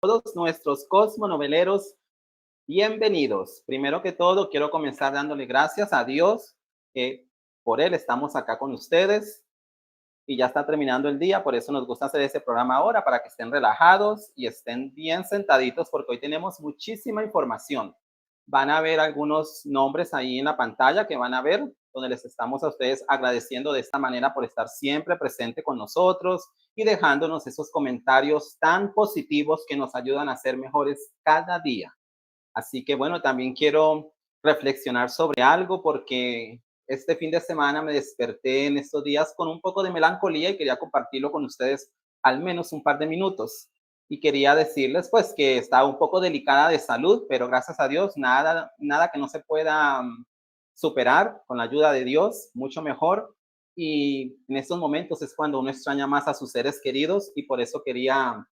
todos nuestros cosmonoveleros, bienvenidos. Primero que todo, quiero comenzar dándole gracias a Dios, que por Él estamos acá con ustedes y ya está terminando el día, por eso nos gusta hacer ese programa ahora, para que estén relajados y estén bien sentaditos, porque hoy tenemos muchísima información. Van a ver algunos nombres ahí en la pantalla que van a ver, donde les estamos a ustedes agradeciendo de esta manera por estar siempre presente con nosotros y dejándonos esos comentarios tan positivos que nos ayudan a ser mejores cada día. Así que bueno, también quiero reflexionar sobre algo porque este fin de semana me desperté en estos días con un poco de melancolía y quería compartirlo con ustedes al menos un par de minutos. Y quería decirles pues que estaba un poco delicada de salud, pero gracias a Dios nada que no se pueda superar con la ayuda de Dios, mucho mejor. Y en estos momentos es cuando uno extraña más a sus seres queridos y por eso quería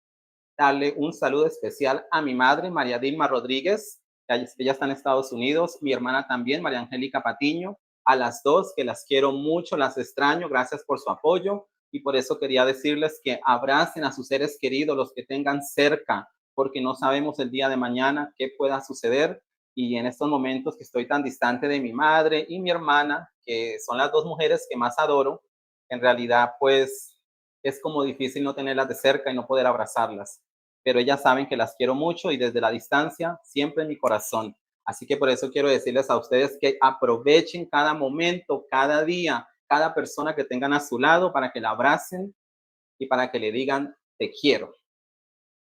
darle un saludo especial a mi madre, María Dilma Rodríguez. Ella está en Estados Unidos, mi hermana también, María Angélica Patiño, a las dos, que las quiero mucho, las extraño, gracias por su apoyo y por eso quería decirles que abracen a sus seres queridos, los que tengan cerca, porque no sabemos el día de mañana qué pueda suceder y en estos momentos que estoy tan distante de mi madre y mi hermana, que son las dos mujeres que más adoro, en realidad pues es como difícil no tenerlas de cerca y no poder abrazarlas, pero ellas saben que las quiero mucho y desde la distancia, siempre en mi corazón. Así que por eso quiero decirles a ustedes que aprovechen cada momento, cada día, cada persona que tengan a su lado para que la abracen y para que le digan te quiero.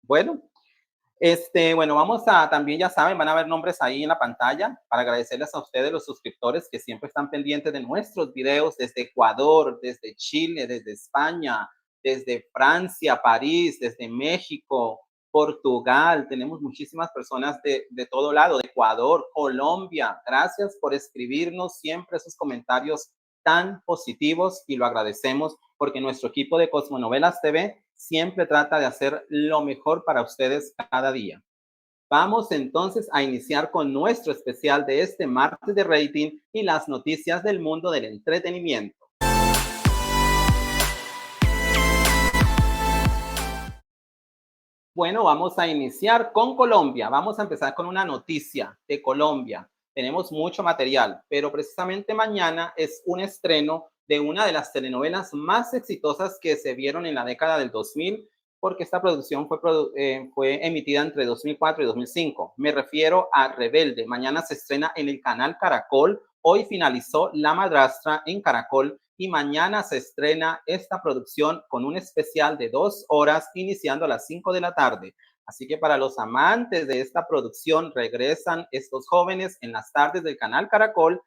Bueno, bueno, vamos a también, ya saben, van a ver nombres ahí en la pantalla para agradecerles a ustedes, los suscriptores que siempre están pendientes de nuestros videos desde Ecuador, desde Chile, desde España, desde Francia, París, desde México, Portugal. Tenemos muchísimas personas de todo lado, de Ecuador, Colombia. Gracias por escribirnos siempre esos comentarios tan positivos y lo agradecemos porque nuestro equipo de Cosmonovelas TV siempre trata de hacer lo mejor para ustedes cada día. Vamos entonces a iniciar con nuestro especial de este martes de rating y las noticias del mundo del entretenimiento. Bueno, vamos a iniciar con Colombia. Vamos a empezar con una noticia de Colombia. Tenemos mucho material, pero precisamente mañana es un estreno de una de las telenovelas más exitosas que se vieron en la década del 2000, porque esta producción fue emitida entre 2004 y 2005. Me refiero a Rebelde. Mañana se estrena en el canal Caracol. Hoy finalizó La Madrastra en Caracol y mañana se estrena esta producción con un especial de 2 horas iniciando a las 5 de la tarde. Así que para los amantes de esta producción regresan estos jóvenes en las tardes del canal Caracol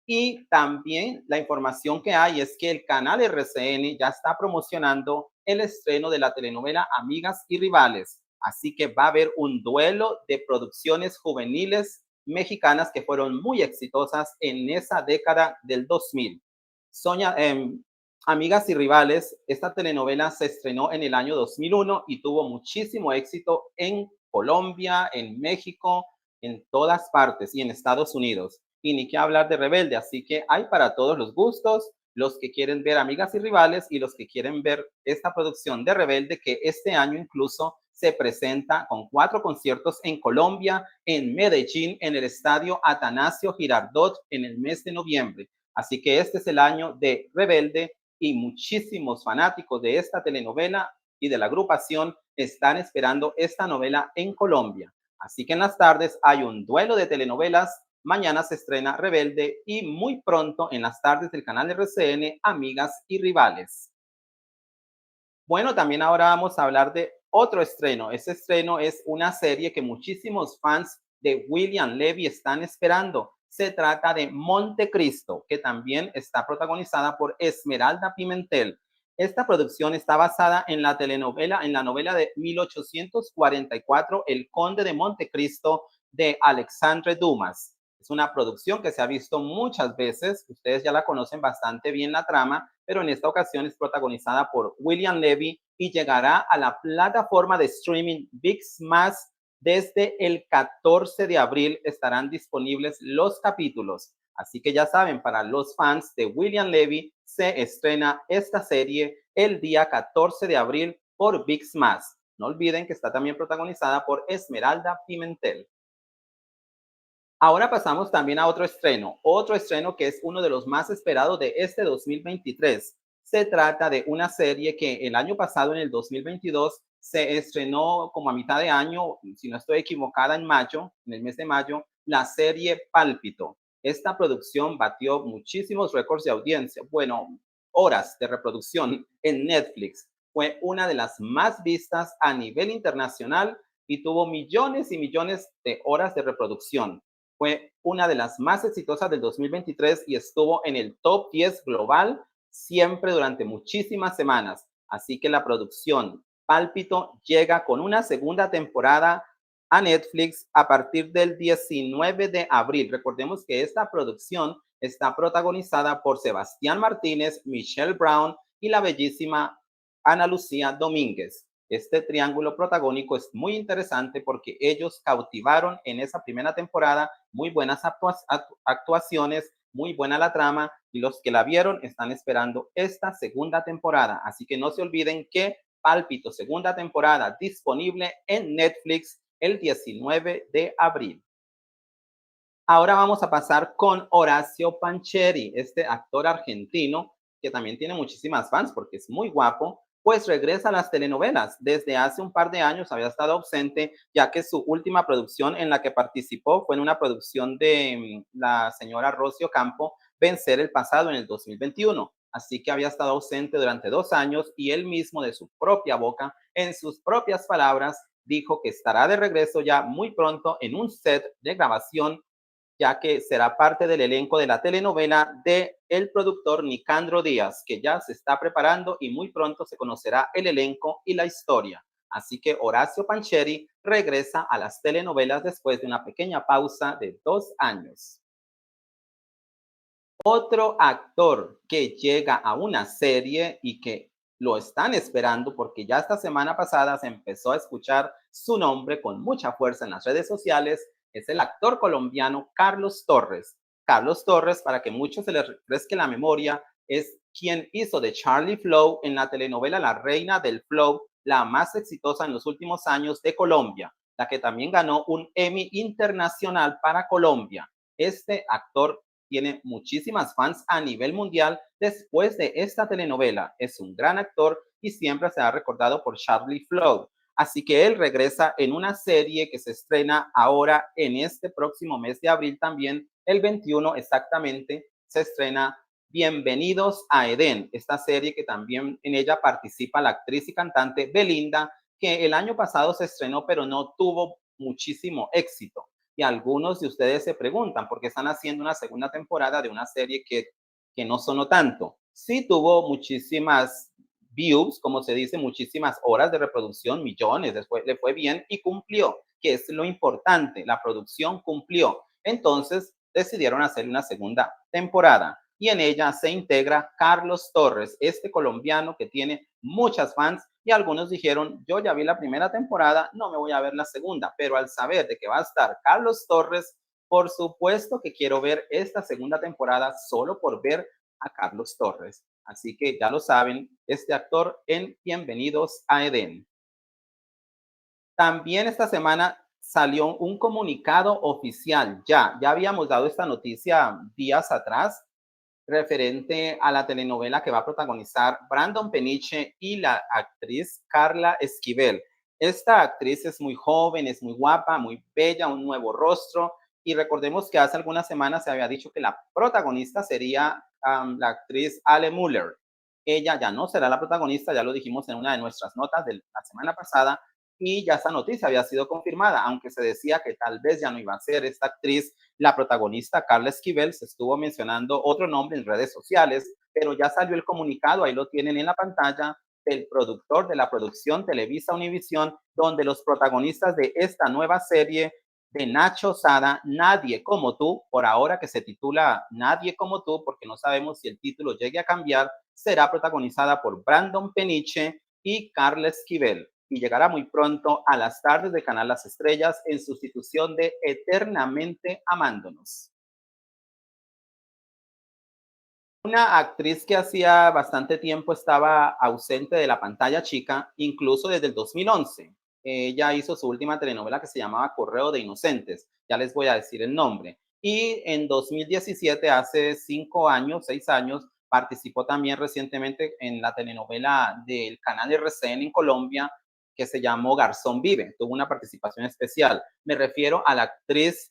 y también la información que hay es que el canal RCN ya está promocionando el estreno de la telenovela Amigas y Rivales. Así que va a haber un duelo de producciones juveniles mexicanas que fueron muy exitosas en esa década del 2000. Sonia, Amigas y Rivales, esta telenovela se estrenó en el año 2001 y tuvo muchísimo éxito en Colombia, en México, en todas partes y en Estados Unidos. Y ni qué hablar de Rebelde, así que hay para todos los gustos, los que quieren ver Amigas y Rivales y los que quieren ver esta producción de Rebelde que este año incluso se presenta con 4 conciertos en Colombia, en Medellín, en el estadio Atanasio Girardot en el mes de noviembre. Así que este es el año de Rebelde y muchísimos fanáticos de esta telenovela y de la agrupación están esperando esta novela en Colombia. Así que en las tardes hay un duelo de telenovelas. Mañana se estrena Rebelde y muy pronto en las tardes del canal RCN, Amigas y Rivales. Bueno, también ahora vamos a hablar de otro estreno. Este estreno es una serie que muchísimos fans de William Levy están esperando. Se trata de Montecristo, que también está protagonizada por Esmeralda Pimentel. Esta producción está basada en la telenovela, en la novela de 1844, El Conde de Montecristo, de Alexandre Dumas. Es una producción que se ha visto muchas veces, ustedes ya la conocen bastante bien la trama, pero en esta ocasión es protagonizada por William Levy y llegará a la plataforma de streaming ViX+. Desde el 14 de abril estarán disponibles los capítulos. Así que ya saben, para los fans de William Levy, se estrena esta serie el día 14 de abril por ViX+. No olviden que está también protagonizada por Esmeralda Pimentel. Ahora pasamos también a otro estreno que es uno de los más esperados de este 2023. Se trata de una serie que el año pasado, en el 2022, se estrenó como a mitad de año, si no estoy equivocada, en mayo, en el mes de mayo, la serie Pálpito. Esta producción batió muchísimos récords de audiencia, bueno, horas de reproducción en Netflix. Fue una de las más vistas a nivel internacional y tuvo millones y millones de horas de reproducción. Fue una de las más exitosas del 2023 y estuvo en el top 10 global siempre durante muchísimas semanas. Así que la producción Pálpito llega con una segunda temporada a Netflix a partir del 19 de abril. Recordemos que esta producción está protagonizada por Sebastián Martínez, Michelle Brown y la bellísima Ana Lucía Domínguez. Este triángulo protagónico es muy interesante porque ellos cautivaron en esa primera temporada, muy buenas actuaciones, muy buena la trama, y los que la vieron están esperando esta segunda temporada. Así que no se olviden que Pálpito, segunda temporada, disponible en Netflix el 19 de abril. Ahora vamos a pasar con Horacio Pancheri, este actor argentino que también tiene muchísimas fans porque es muy guapo, pues regresa a las telenovelas. Desde hace un par de años había estado ausente, ya que su última producción en la que participó fue en una producción de la señora Rocío Campo, Vencer el Pasado, en el 2021. Así que había estado ausente durante 2 años y él mismo, de su propia boca, en sus propias palabras, dijo que estará de regreso ya muy pronto en un set de grabación, ya que será parte del elenco de la telenovela de el productor Nicandro Díaz, que ya se está preparando y muy pronto se conocerá el elenco y la historia. Así que Horacio Pancheri regresa a las telenovelas después de una pequeña pausa de 2 años. Otro actor que llega a una serie y que lo están esperando porque ya esta semana pasada se empezó a escuchar su nombre con mucha fuerza en las redes sociales, es el actor colombiano Carlos Torres. Carlos Torres, para que muchos se les refresque la memoria, es quien hizo de Charlie Flow en la telenovela La Reina del Flow, la más exitosa en los últimos años de Colombia, la que también ganó un Emmy internacional para Colombia. Este actor tiene muchísimas fans a nivel mundial después de esta telenovela. Es un gran actor y siempre se ha recordado por Charlie Flow. Así que él regresa en una serie que se estrena ahora en este próximo mes de abril también, el 21 exactamente, se estrena Bienvenidos a Edén, esta serie que también en ella participa la actriz y cantante Belinda, que el año pasado se estrenó pero no tuvo muchísimo éxito. Y algunos de ustedes se preguntan por qué están haciendo una segunda temporada de una serie que no sonó tanto. Sí tuvo muchísimas views, como se dice, muchísimas horas de reproducción, millones, después le fue bien y cumplió, que es lo importante, la producción cumplió. Entonces decidieron hacer una segunda temporada y en ella se integra Carlos Torres, este colombiano que tiene muchas fans, y algunos dijeron, yo ya vi la primera temporada, no me voy a ver la segunda, pero al saber de que va a estar Carlos Torres, por supuesto que quiero ver esta segunda temporada solo por ver a Carlos Torres. Así que ya lo saben, este actor en Bienvenidos a Edén. También esta semana salió un comunicado oficial, ya habíamos dado esta noticia días atrás, referente a la telenovela que va a protagonizar Brandon Peniche y la actriz Carla Esquivel. Esta actriz es muy joven, es muy guapa, muy bella, un nuevo rostro, y recordemos que hace algunas semanas se había dicho que la protagonista sería la actriz Ale Muller. Ella ya no será la protagonista, ya lo dijimos en una de nuestras notas de la semana pasada, y ya esa noticia había sido confirmada, aunque se decía que tal vez ya no iba a ser esta actriz la protagonista. Carla Esquivel, se estuvo mencionando otro nombre en redes sociales, pero ya salió el comunicado, ahí lo tienen en la pantalla, del productor de la producción Televisa Univisión, donde los protagonistas de esta nueva serie de Nacho Sada, Nadie como tú, por ahora que se titula Nadie como tú, porque no sabemos si el título llegue a cambiar, será protagonizada por Brandon Peniche y Carla Esquivel, y llegará muy pronto a las tardes de Canal Las Estrellas en sustitución de Eternamente Amándonos. Una actriz que hacía bastante tiempo estaba ausente de la pantalla chica, incluso desde el 2011. Ella hizo su última telenovela que se llamaba Correo de Inocentes, ya les voy a decir el nombre. Y en 2017, hace 5 años, 6 años, participó también recientemente en la telenovela del canal RCN en Colombia que se llamó Garzón Vive. Tuvo una participación especial. Me refiero a la actriz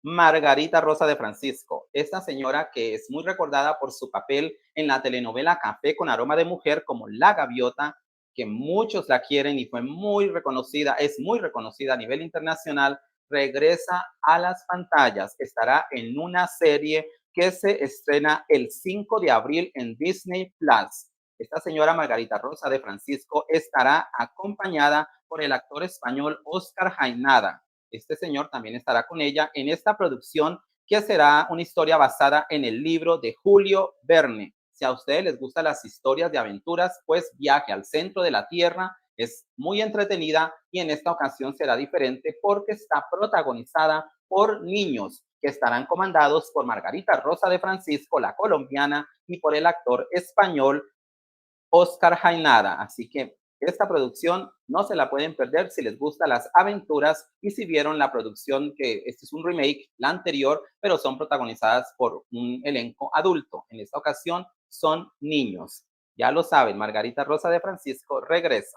Margarita Rosa de Francisco, esta señora que es muy recordada por su papel en la telenovela Café con aroma de mujer como La Gaviota, que muchos la quieren y fue muy reconocida, es muy reconocida a nivel internacional, regresa a las pantallas, estará en una serie que se estrena el 5 de abril en Disney Plus. Esta señora Margarita Rosa de Francisco estará acompañada por el actor español Oscar Jaenada. Este señor también estará con ella en esta producción que será una historia basada en el libro de Julio Verne. Si a ustedes les gustan las historias de aventuras, pues Viaje al centro de la Tierra es muy entretenida y en esta ocasión será diferente porque está protagonizada por niños que estarán comandados por Margarita Rosa de Francisco, la colombiana, y por el actor español Oscar Jaenada. Así que esta producción no se la pueden perder si les gustan las aventuras y si vieron la producción, que este es un remake, la anterior, pero son protagonizadas por un elenco adulto. En esta ocasión son niños. Ya lo saben, Margarita Rosa de Francisco regresa.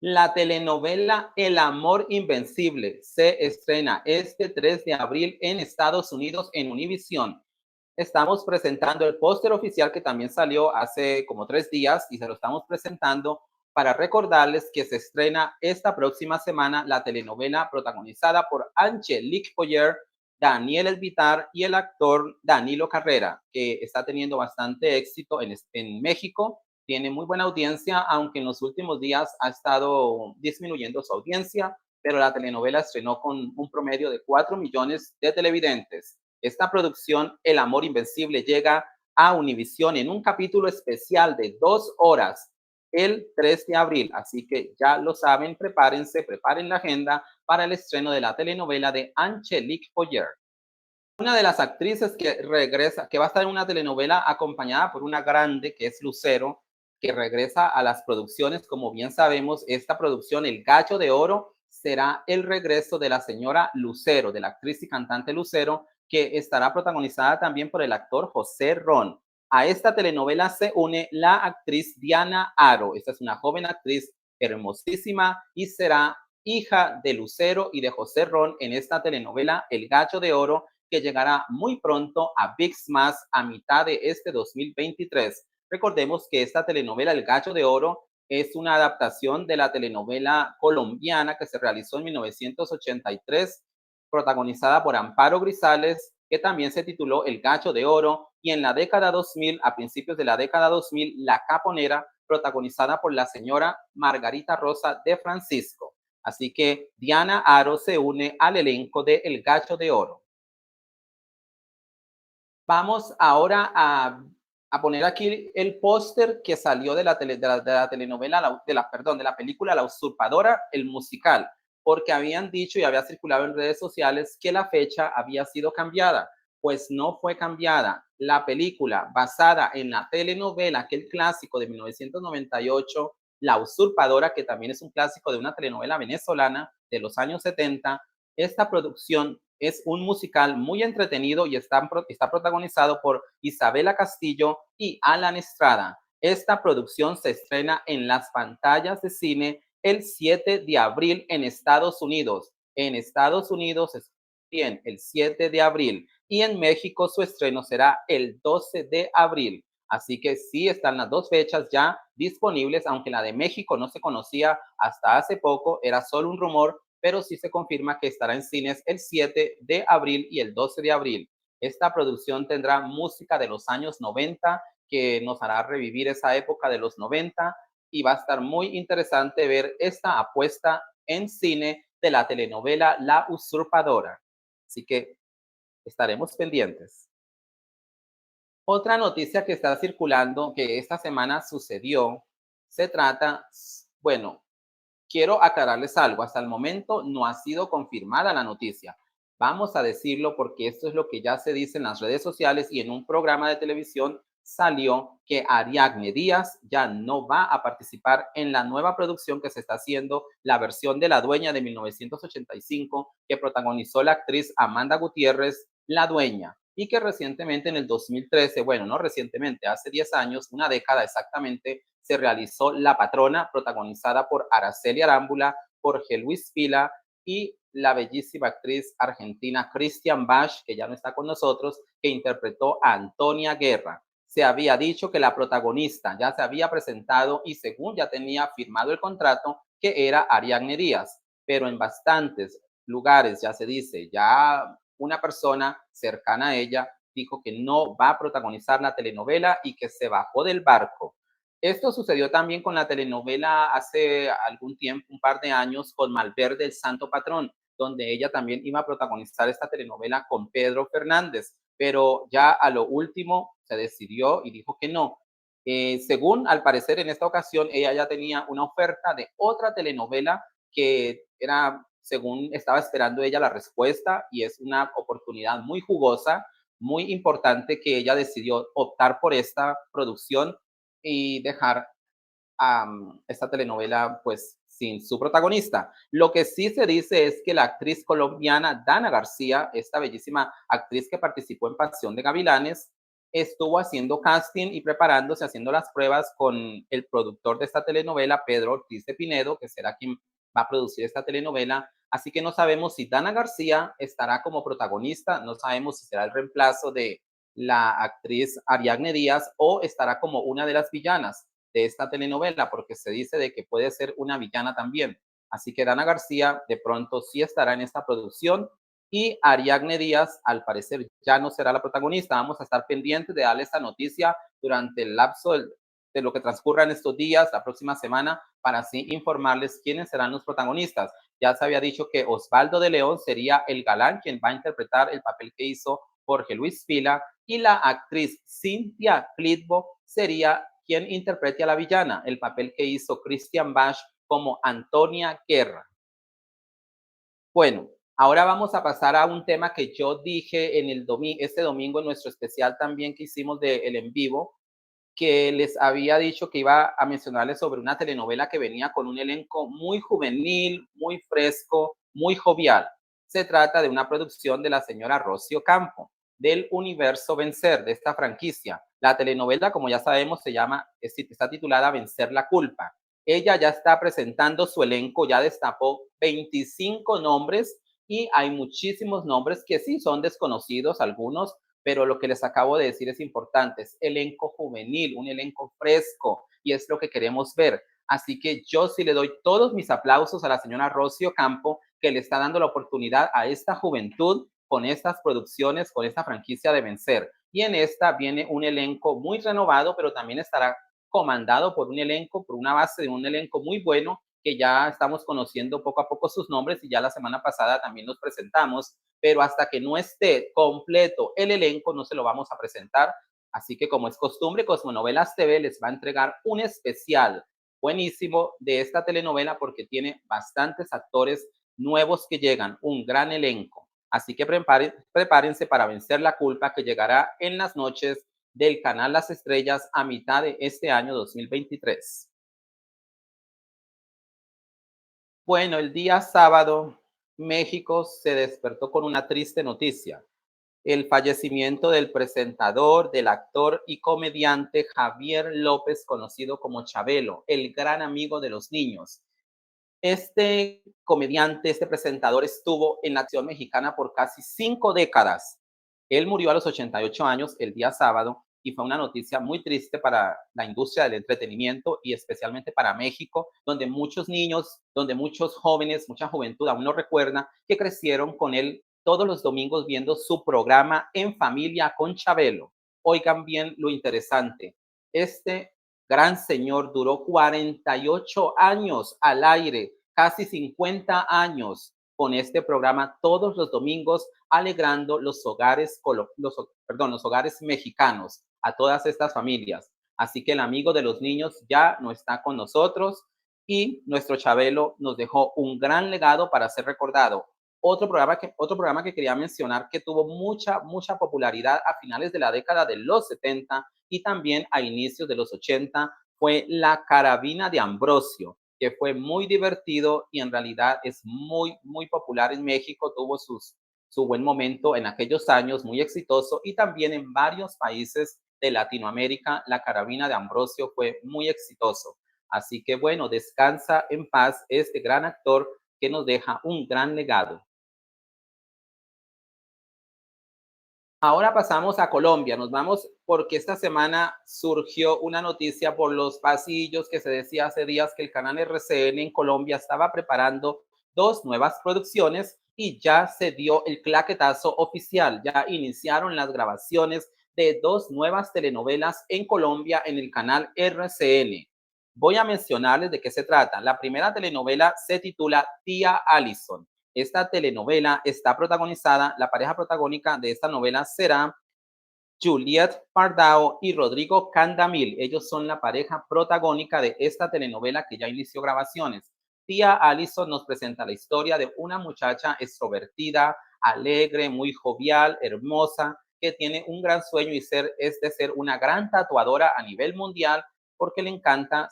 La telenovela El amor invencible se estrena este 3 de abril en Estados Unidos en Univision. Estamos presentando el póster oficial que también salió hace como 3 días y se lo estamos presentando para recordarles que se estrena esta próxima semana la telenovela protagonizada por Angelique Boyer, Daniel Elvitar y el actor Danilo Carrera, que está teniendo bastante éxito en México. Tiene muy buena audiencia, aunque en los últimos días ha estado disminuyendo su audiencia, pero la telenovela estrenó con un promedio de 4 millones de televidentes. Esta producción, El amor invencible, llega a Univisión en un capítulo especial de 2 horas el 3 de abril. Así que ya lo saben, prepárense, preparen la agenda para el estreno de la telenovela de Angelique Boyer. Una de las actrices que regresa, que va a estar en una telenovela acompañada por una grande que es Lucero, que regresa a las producciones. Como bien sabemos, esta producción, El Gallo de Oro, será el regreso de la señora Lucero, de la actriz y cantante Lucero, que estará protagonizada también por el actor José Ron. A esta telenovela se une la actriz Diana Aro. Esta es una joven actriz hermosísima y será hija de Lucero y de José Ron en esta telenovela El Gallo de Oro, que llegará muy pronto a ViX Más a mitad de este 2023. Recordemos que esta telenovela El Gallo de Oro es una adaptación de la telenovela colombiana que se realizó en 1983, protagonizada por Amparo Grisales, que también se tituló El Gallo de Oro, y en la década 2000, a principios de la década 2000, La Caponera, protagonizada por la señora Margarita Rosa de Francisco. Así que Diana Aro se une al elenco de El Gallo de Oro. Vamos ahora a poner aquí el póster que salió de la, de la telenovela, perdón, de la película La Usurpadora, el musical, porque habían dicho y había circulado en redes sociales que la fecha había sido cambiada. Pues no fue cambiada. La película, basada en la telenovela, aquel clásico de 1998, La Usurpadora, que también es un clásico de una telenovela venezolana de los años 70, esta producción es un musical muy entretenido y está protagonizado por Isabela Castillo y Alan Estrada. Esta producción se estrena en las pantallas de cine el 7 de abril en Estados Unidos. En Estados Unidos es bien el 7 de abril y en México su estreno será el 12 de abril. Así que sí están las dos fechas ya disponibles, aunque la de México no se conocía hasta hace poco, era solo un rumor, pero sí se confirma que estará en cines el 7 de abril y el 12 de abril. Esta producción tendrá música de los años 90 que nos hará revivir esa época de los 90 y va a estar muy interesante ver esta apuesta en cine de la telenovela La Usurpadora. Así que estaremos pendientes. Otra noticia que está circulando que esta semana sucedió, se trata, bueno, quiero aclararles algo, hasta el momento no ha sido confirmada la noticia, Vamos a decirlo porque esto es lo que ya se dice en las redes sociales y en un programa de televisión salió que Ariadne Díaz ya no va a participar en la nueva producción que se está haciendo, la versión de La Dueña de 1985, que protagonizó la actriz Amanda Gutiérrez, La Dueña, y que recientemente en el 2013, bueno, no recientemente, hace 10 años, una década exactamente, se realizó La Patrona, protagonizada por Araceli Arámbula, Jorge Luis Pila y la bellísima actriz argentina Christian Bach, que ya no está con nosotros, que interpretó a Antonia Guerra. Se había dicho que la protagonista ya se había presentado y según ya tenía firmado el contrato, que era Ariadne Díaz, pero en bastantes lugares ya se dice, ya una persona cercana a ella dijo que no va a protagonizar la telenovela y que se bajó del barco. Esto sucedió también con la telenovela hace algún tiempo, un par de años, con Malverde, el Santo Patrón, donde ella también iba a protagonizar esta telenovela con Pedro Fernández, pero ya a lo último se decidió y dijo que no. Según al parecer en esta ocasión, ella ya tenía una oferta de otra telenovela que era, según estaba esperando ella la respuesta, y es una oportunidad muy jugosa, muy importante que ella decidió optar por esta producción y dejar esta telenovela pues sin su protagonista. Lo que sí se dice es que la actriz colombiana Dana García, esta bellísima actriz que participó en Pasión de Gavilanes, estuvo haciendo casting y preparándose, haciendo las pruebas con el productor de esta telenovela, Pedro Ortiz de Pinedo, que será quien va a producir esta telenovela. Así que no sabemos si Dana García estará como protagonista, no sabemos si será el reemplazo de la actriz Ariadne Díaz o estará como una de las villanas de esta telenovela, porque se dice de que puede ser una villana también. Así que Dana García de pronto sí estará en esta producción y Ariadne Díaz al parecer ya no será la protagonista. Vamos a estar pendientes de darle esta noticia durante el lapso de lo que transcurra en estos días, la próxima semana, para así informarles quiénes serán los protagonistas. Ya se había dicho que Osvaldo de León sería el galán quien va a interpretar el papel que hizo Jorge Luis Pila y la actriz Cynthia Clitbo sería quien interprete a la villana, el papel que hizo Christian Bach como Antonia Guerra. Bueno, ahora vamos a pasar a un tema que yo dije en este domingo en nuestro especial también que hicimos de El en Vivo, que les había dicho que iba a mencionarles sobre una telenovela que venía con un elenco muy juvenil, muy fresco, muy jovial. Se trata de una producción de la señora Rocío Campo, del Universo Vencer, de esta franquicia. La telenovela, como ya sabemos, está titulada Vencer la Culpa. Ella ya está presentando su elenco, ya destapó 25 nombres y hay muchísimos nombres que sí son desconocidos, algunos, pero lo que les acabo de decir es importante, es elenco juvenil, un elenco fresco, y es lo que queremos ver. Así que yo sí le doy todos mis aplausos a la señora Rocío Campo, que le está dando la oportunidad a esta juventud con estas producciones, con esta franquicia de Vencer. Y en esta viene un elenco muy renovado, pero también estará comandado por un elenco, por una base de un elenco muy bueno, que ya estamos conociendo poco a poco sus nombres y ya la semana pasada también los presentamos, pero hasta que no esté completo el elenco no se lo vamos a presentar. Así que como es costumbre, Cosmonovelas TV les va a entregar un especial buenísimo de esta telenovela porque tiene bastantes actores nuevos que llegan, un gran elenco. Así que prepárense para vencer la culpa que llegará en las noches del canal Las Estrellas a mitad de este año 2023. Bueno, el día sábado, México se despertó con una triste noticia: el fallecimiento del presentador, del actor y comediante Javier López, conocido como Chabelo, el gran amigo de los niños. Este comediante, este presentador estuvo en la acción mexicana por casi 5 décadas. Él murió a los 88 años el día sábado y fue una noticia muy triste para la industria del entretenimiento y especialmente para México, donde muchos niños, donde muchos jóvenes, mucha juventud aún no recuerda que crecieron con él todos los domingos viendo su programa En Familia con Chabelo. Oigan bien lo interesante. Este gran señor duró 48 años al aire, casi 50 años con este programa todos los domingos, alegrando los hogares mexicanos, a todas estas familias. Así que el amigo de los niños ya no está con nosotros y nuestro Chabelo nos dejó un gran legado para ser recordado. Otro programa que quería mencionar que tuvo mucha popularidad a finales de la década de los 70 y también a inicios de los 80 fue La Carabina de Ambrosio, que fue muy divertido y en realidad es muy popular en México, tuvo su buen momento en aquellos años, muy exitoso, y también en varios países de Latinoamérica, La Carabina de Ambrosio fue muy exitoso. Así que bueno, descansa en paz este gran actor que nos deja un gran legado. Ahora pasamos a Colombia, nos vamos porque esta semana surgió una noticia por los pasillos que se decía hace días que el canal RCN en Colombia estaba preparando dos nuevas producciones y ya se dio el claquetazo oficial, ya iniciaron las grabaciones de dos nuevas telenovelas en Colombia en el canal RCN. Voy a mencionarles de qué se trata. La primera telenovela se titula Tía Allison. Esta telenovela está protagonizada, la pareja protagónica de esta novela será Juliet Pardao y Rodrigo Candamil. Ellos son la pareja protagónica de esta telenovela que ya inició grabaciones. Tía Allison nos presenta la historia de una muchacha extrovertida, alegre, muy jovial, hermosa, que tiene un gran sueño y es de ser una gran tatuadora a nivel mundial porque le encanta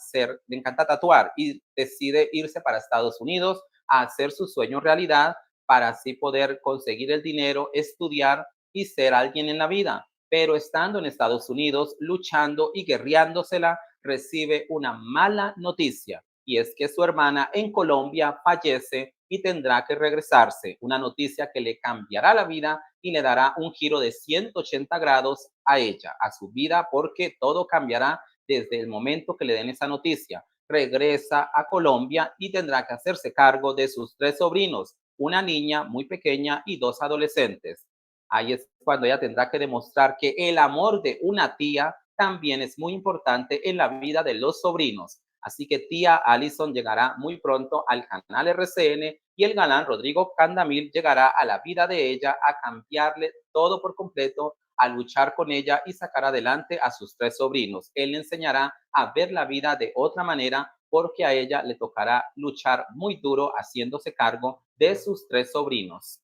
tatuar y decide irse para Estados Unidos a hacer su sueño realidad para así poder conseguir el dinero, estudiar y ser alguien en la vida. Pero estando en Estados Unidos, luchando y guerreándosela, recibe una mala noticia y es que su hermana en Colombia fallece y tendrá que regresarse. Una noticia que le cambiará la vida y le dará un giro de 180 grados a ella, a su vida, porque todo cambiará desde el momento que le den esa noticia. Regresa a Colombia y tendrá que hacerse cargo de sus tres sobrinos, una niña muy pequeña y dos adolescentes. Ahí es cuando ella tendrá que demostrar que el amor de una tía también es muy importante en la vida de los sobrinos. Así que tía Allison llegará muy pronto al canal RCN y el galán Rodrigo Candamil llegará a la vida de ella a cambiarle todo por completo, a luchar con ella y sacar adelante a sus tres sobrinos. Él le enseñará a ver la vida de otra manera porque a ella le tocará luchar muy duro haciéndose cargo de sus tres sobrinos.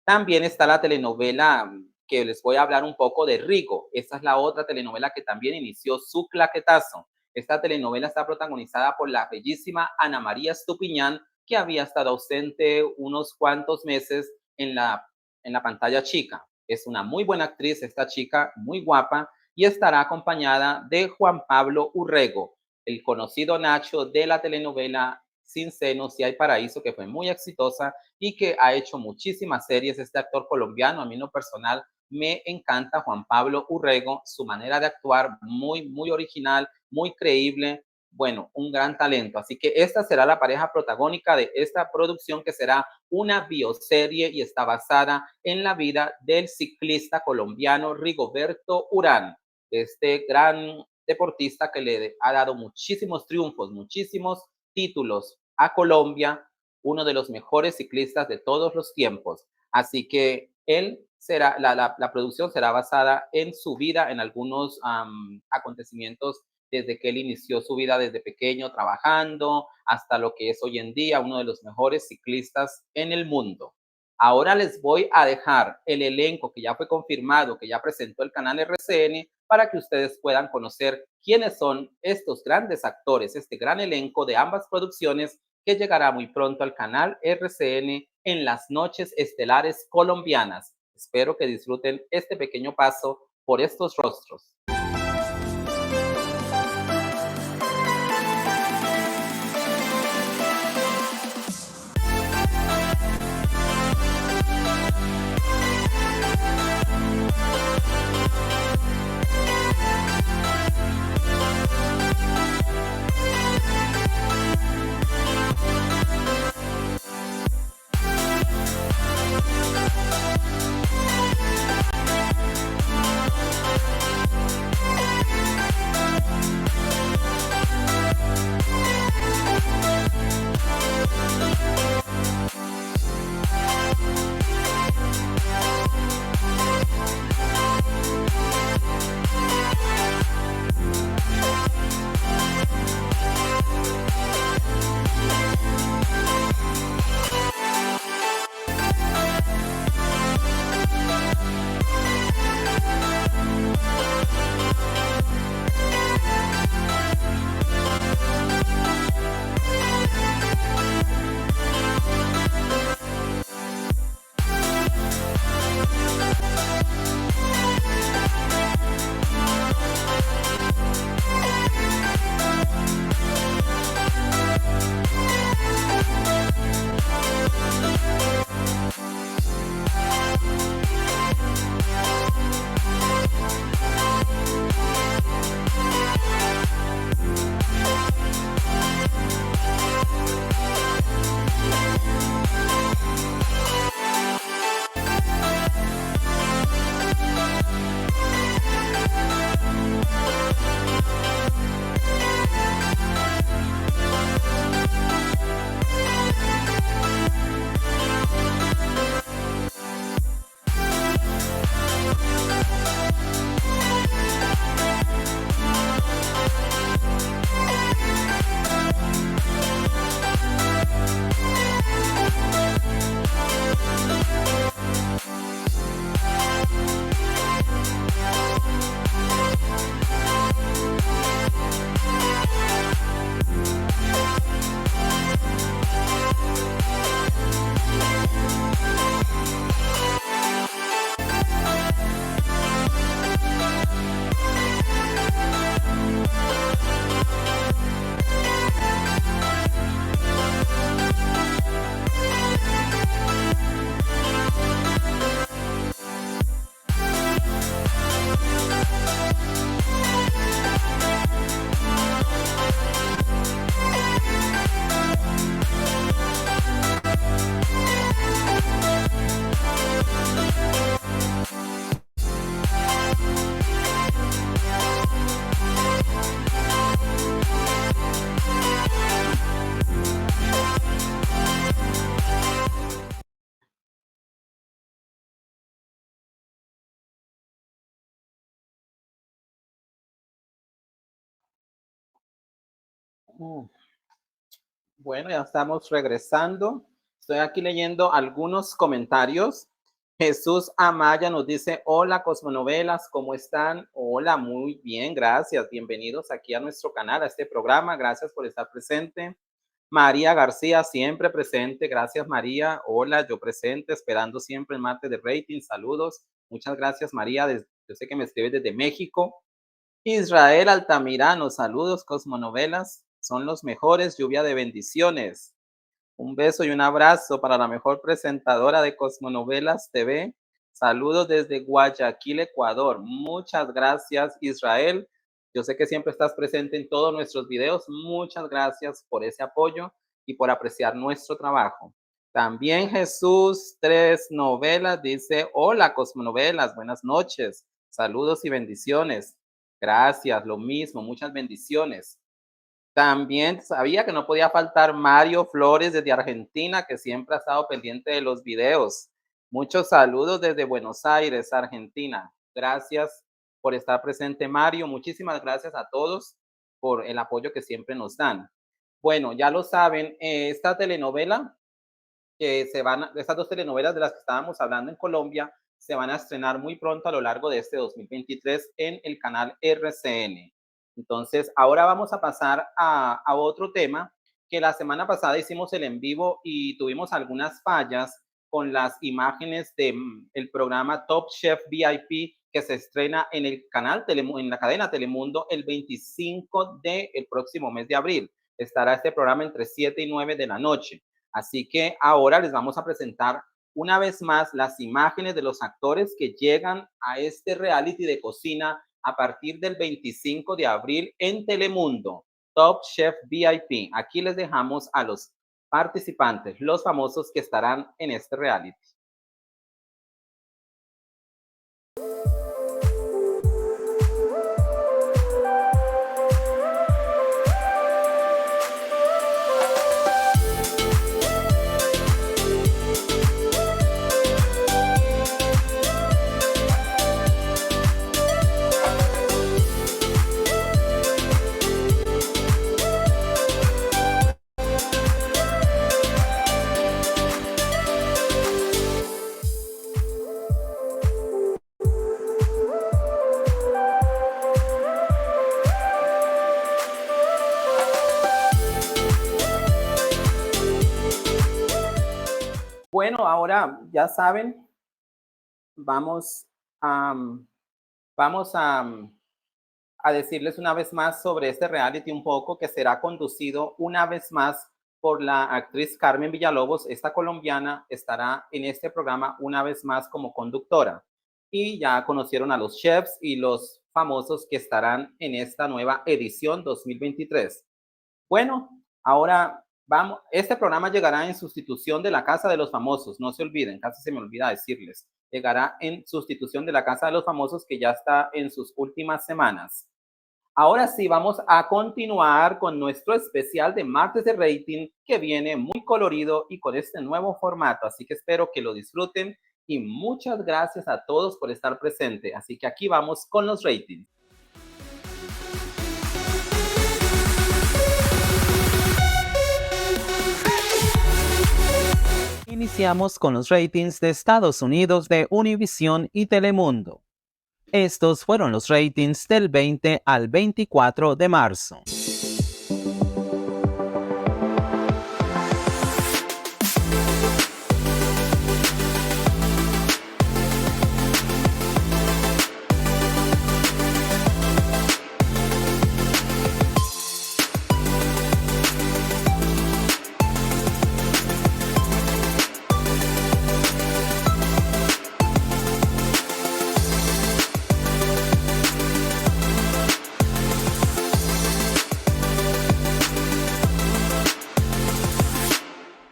También está la telenovela que les voy a hablar un poco de Rigo. Esta es la otra telenovela que también inició su claquetazo. Esta telenovela está protagonizada por la bellísima Ana María Estupiñán, que había estado ausente unos cuantos meses en la pantalla chica. Es una muy buena actriz, esta chica, muy guapa, y estará acompañada de Juan Pablo Urrego, el conocido Nacho de la telenovela Sin Senos y Hay Paraíso, que fue muy exitosa y que ha hecho muchísimas series. Este actor colombiano, a mí en lo personal, me encanta Juan Pablo Urrego, su manera de actuar muy original, muy creíble, bueno, un gran talento. Así que esta será la pareja protagónica de esta producción que será una bioserie y está basada en la vida del ciclista colombiano Rigoberto Urán, este gran deportista que le ha dado muchísimos triunfos, muchísimos títulos a Colombia, uno de los mejores ciclistas de todos los tiempos. Así que él será, la producción será basada en su vida, en algunos acontecimientos desde que él inició su vida desde pequeño trabajando hasta lo que es hoy en día uno de los mejores ciclistas en el mundo. Ahora les voy a dejar el elenco que ya fue confirmado, que ya presentó el canal RCN, para que ustedes puedan conocer quiénes son estos grandes actores, este gran elenco de ambas producciones que llegará muy pronto al canal RCN en las noches estelares colombianas. Espero que disfruten este pequeño paso por estos rostros. Mm, Bueno, ya estamos regresando. Estoy aquí leyendo algunos comentarios. Jesús Amaya nos dice, hola Cosmonovelas, ¿cómo están? Hola, muy bien, gracias. Bienvenidos aquí a nuestro canal, a este programa. Gracias por estar presente. María García, siempre presente. Gracias, María. Hola, yo presente, esperando siempre el martes de rating. Saludos. Muchas gracias, María. Yo sé que me escribes desde México. Israel Altamirano, saludos, Cosmonovelas. Son los mejores, lluvia de bendiciones. Un beso y un abrazo para la mejor presentadora de Cosmonovelas TV. Saludos desde Guayaquil, Ecuador. Muchas gracias, Israel. Yo sé que siempre estás presente en todos nuestros videos. Muchas gracias por ese apoyo y por apreciar nuestro trabajo. También Jesús Tres Novelas dice, hola Cosmonovelas, buenas noches. Saludos y bendiciones. Gracias, lo mismo, muchas bendiciones. También sabía que no podía faltar Mario Flores desde Argentina, que siempre ha estado pendiente de los videos. Muchos saludos desde Buenos Aires, Argentina. Gracias por estar presente, Mario. Muchísimas gracias a todos por el apoyo que siempre nos dan. Bueno, ya lo saben, esta telenovela estas dos telenovelas de las que estábamos hablando en Colombia se van a estrenar muy pronto a lo largo de este 2023 en el canal RCN. Entonces, ahora vamos a pasar a otro tema que la semana pasada hicimos el en vivo y tuvimos algunas fallas con las imágenes del programa Top Chef VIP que se estrena en el canal en la cadena Telemundo el 25 del próximo mes de abril. Estará este programa entre 7 y 9 de la noche. Así que ahora les vamos a presentar una vez más las imágenes de los actores que llegan a este reality de cocina a partir del 25 de abril en Telemundo, Top Chef VIP. Aquí les dejamos a los participantes, los famosos que estarán en este reality. Bueno, ahora ya saben, vamos a, vamos a decirles una vez más sobre este reality un poco que será conducido una vez más por la actriz Carmen Villalobos. Esta colombiana estará en este programa una vez más como conductora. Y ya conocieron a los chefs y los famosos que estarán en esta nueva edición 2023. Bueno, ahora vamos, este programa llegará en sustitución de la Casa de los Famosos, no se olviden, casi se me olvida decirles, llegará en sustitución de la Casa de los Famosos que ya está en sus últimas semanas. Ahora sí, vamos a continuar con nuestro especial de martes de rating que viene muy colorido y con este nuevo formato, así que espero que lo disfruten y muchas gracias a todos por estar presente. Así que aquí vamos con los ratings. Iniciamos con los ratings de Estados Unidos de Univision y Telemundo. Estos fueron los ratings del 20 al 24 de marzo.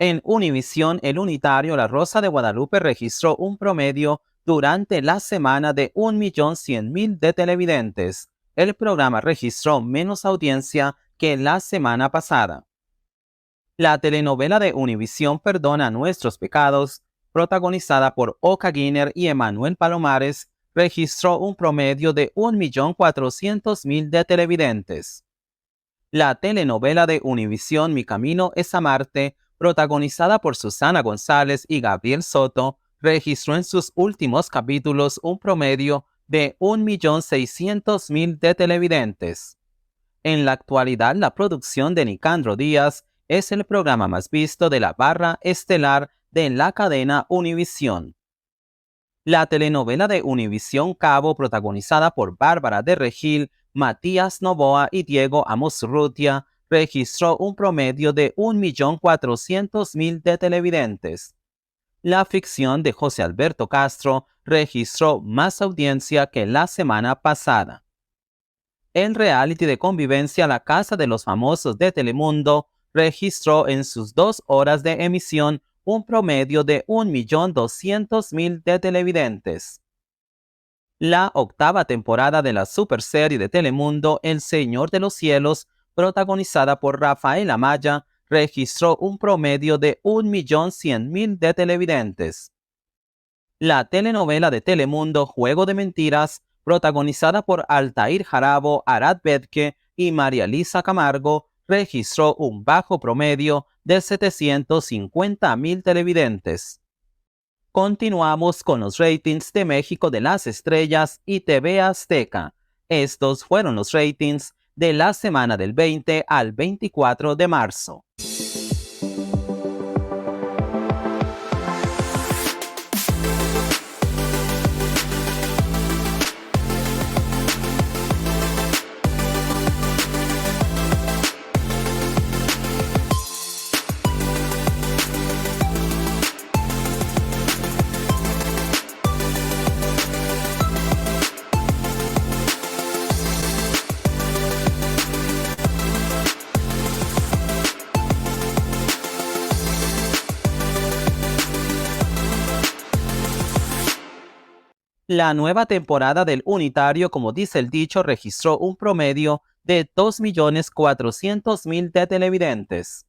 En Univisión, el unitario La Rosa de Guadalupe registró un promedio durante la semana de 1.100.000 de televidentes. El programa registró menos audiencia que la semana pasada. La telenovela de Univisión Perdona Nuestros Pecados, protagonizada por Oka Guiner y Emanuel Palomares, registró un promedio de 1.400.000 de televidentes. La telenovela de Univisión Mi Camino es a Marte, protagonizada por Susana González y Gabriel Soto, registró en sus últimos capítulos un promedio de 1.600.000 de televidentes. En la actualidad, la producción de Nicandro Díaz es el programa más visto de la barra estelar de la cadena Univisión. La telenovela de Univisión Cabo, protagonizada por Bárbara de Regil, Matías Novoa y Diego Amosurrutia, registró un promedio de 1.400.000 de televidentes. La ficción de José Alberto Castro registró más audiencia que la semana pasada. El reality de convivencia La Casa de los Famosos de Telemundo registró en sus 2 horas de emisión un promedio de 1.200.000 de televidentes. La octava temporada de la superserie de Telemundo El Señor de los Cielos, protagonizada por Rafael Amaya, registró un promedio de 1.100.000 de televidentes. La telenovela de Telemundo Juego de Mentiras, protagonizada por Altair Jarabo, Arad Bedke y María Lisa Camargo, registró un bajo promedio de 750.000 televidentes. Continuamos con los ratings de México de las Estrellas y TV Azteca. Estos fueron los ratings de la semana del 20 al 24 de marzo. La nueva temporada del Unitario, como dice el dicho, registró un promedio de 2.400.000 de televidentes.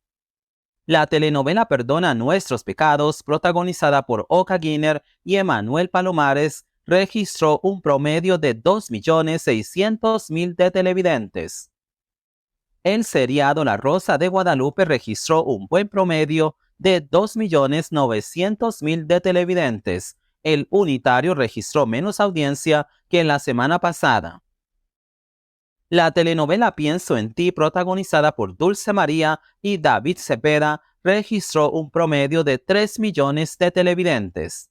La telenovela Perdona Nuestros Pecados, protagonizada por Oka Guiner y Emanuel Palomares, registró un promedio de 2.600.000 de televidentes. El seriado La Rosa de Guadalupe registró un buen promedio de 2.900.000 de televidentes. El Unitario registró menos audiencia que la semana pasada. La telenovela Pienso en ti, protagonizada por Dulce María y David Cepeda, registró un promedio de 3 millones de televidentes.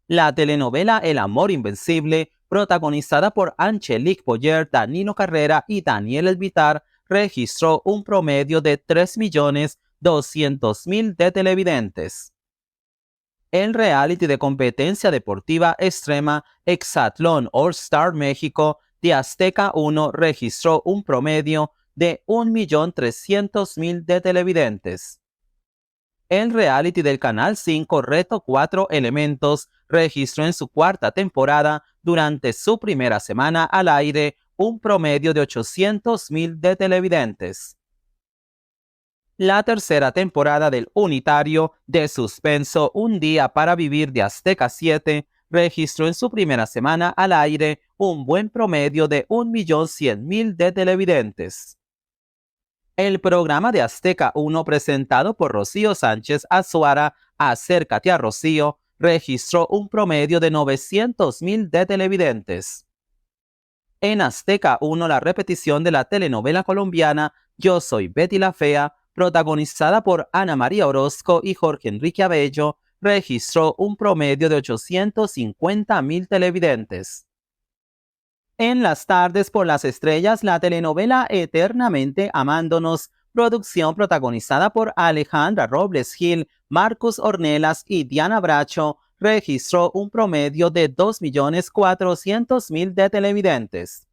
La telenovela El Amor Invencible, protagonizada por Angelique Boyer, Danilo Carrera y Daniel Elvitar, registró un promedio de 3.200.000 de televidentes. El reality de competencia deportiva extrema Hexatlón All Star México de Azteca 1 registró un promedio de 1.300.000 de televidentes. El reality del Canal 5 Reto 4 Elementos registró en su cuarta temporada, durante su primera semana al aire, un promedio de 800.000 de televidentes. La tercera temporada del unitario de suspenso Un Día para Vivir de Azteca 7 registró en su primera semana al aire un buen promedio de 1.100.000 de televidentes. El programa de Azteca 1, presentado por Rocío Sánchez Azuara, Acércate a Rocío, registró un promedio de 900.000 de televidentes. En Azteca 1, la repetición de la telenovela colombiana Yo soy Betty la Fea, protagonizada por Ana María Orozco y Jorge Enrique Abello, registró un promedio de 850.000 televidentes. En las tardes por las estrellas, la telenovela Eternamente Amándonos, producción protagonizada por Alejandra Robles Gil, Marcus Ornelas y Diana Bracho, registró un promedio de 2.400.000 de televidentes.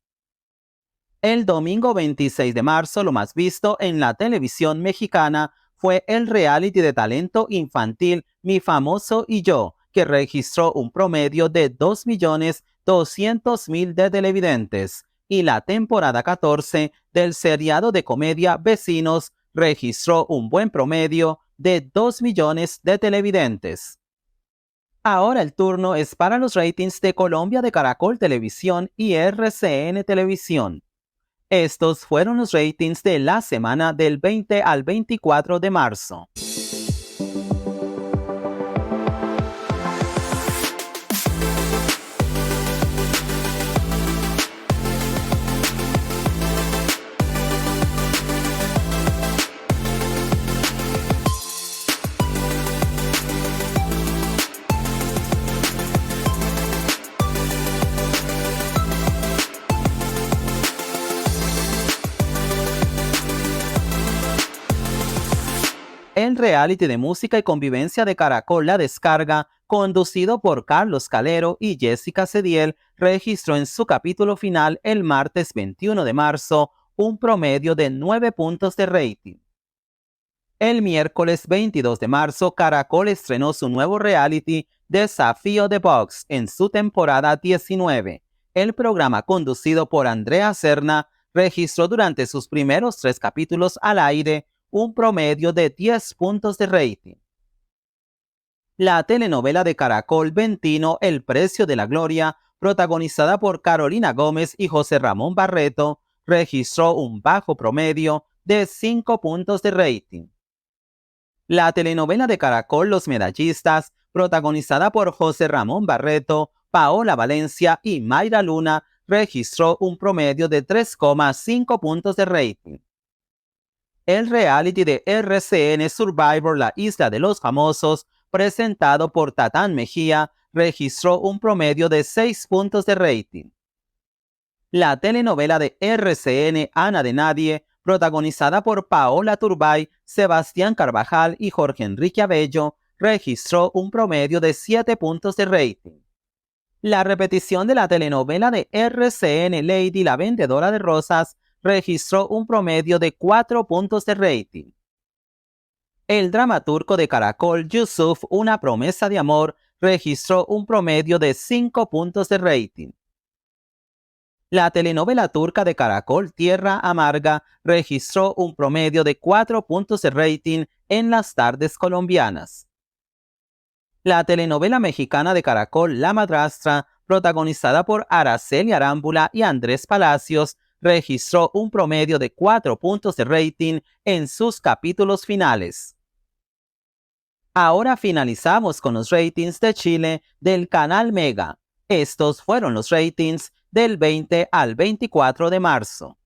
El domingo 26 de marzo, lo más visto en la televisión mexicana fue el reality de talento infantil Mi Famoso y Yo, que registró un promedio de 2.200.000 de televidentes, y la temporada 14 del seriado de comedia Vecinos registró un buen promedio de 2 millones de televidentes. Ahora el turno es para los ratings de Colombia de Caracol Televisión y RCN Televisión. Estos fueron los ratings de la semana del 20 al 24 de marzo. El reality de música y convivencia de Caracol La Descarga, conducido por Carlos Calero y Jessica Cediel, registró en su capítulo final el martes 21 de marzo un promedio de 9 puntos de rating. El miércoles 22 de marzo, Caracol estrenó su nuevo reality Desafío de Box en su temporada 19. El programa, conducido por Andrea Serna, registró durante sus primeros 3 capítulos al aire un promedio de 10 puntos de rating. La telenovela de Caracol Ventino, El Precio de la Gloria, protagonizada por Carolina Gómez y José Ramón Barreto, registró un bajo promedio de 5 puntos de rating. La telenovela de Caracol Los Medallistas, protagonizada por José Ramón Barreto, Paola Valencia y Mayra Luna, registró un promedio de 3,5 puntos de rating. El reality de RCN Survivor La Isla de los Famosos, presentado por Tatán Mejía, registró un promedio de 6 puntos de rating. La telenovela de RCN Ana de Nadie, protagonizada por Paola Turbay, Sebastián Carvajal y Jorge Enrique Abello, registró un promedio de 7 puntos de rating. La repetición de la telenovela de RCN Lady la Vendedora de Rosas registró un promedio de 4 puntos de rating. El drama turco de Caracol Yusuf, Una promesa de amor, registró un promedio de 5 puntos de rating. La telenovela turca de Caracol Tierra Amarga registró un promedio de 4 puntos de rating en las tardes colombianas. La telenovela mexicana de Caracol La Madrastra, protagonizada por Araceli Arámbula y Andrés Palacios, registró un promedio de 4 puntos de rating en sus capítulos finales. Ahora finalizamos con los ratings de Chile del canal Mega. Estos fueron los ratings del 20 al 24 de marzo.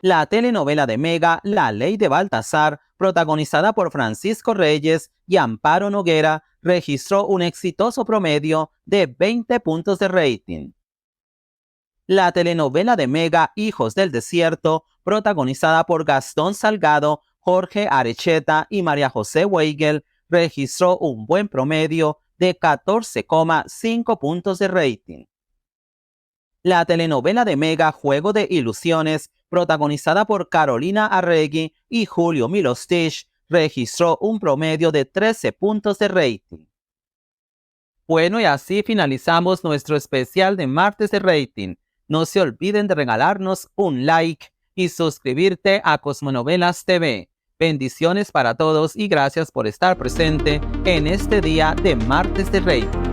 La telenovela de Mega, La Ley de Baltasar, protagonizada por Francisco Reyes y Amparo Noguera, registró un exitoso promedio de 20 puntos de rating. La telenovela de Mega, Hijos del Desierto, protagonizada por Gastón Salgado, Jorge Arecheta y María José Weigel, registró un buen promedio de 14,5 puntos de rating. La telenovela de Mega, Juego de Ilusiones, protagonizada por Carolina Arregui y Julio Milostich, registró un promedio de 13 puntos de rating. Bueno, y así finalizamos nuestro especial de martes de rating. No se olviden de regalarnos un like y suscribirte a Cosmonovelas TV. Bendiciones para todos y gracias por estar presente en este día de martes de rating.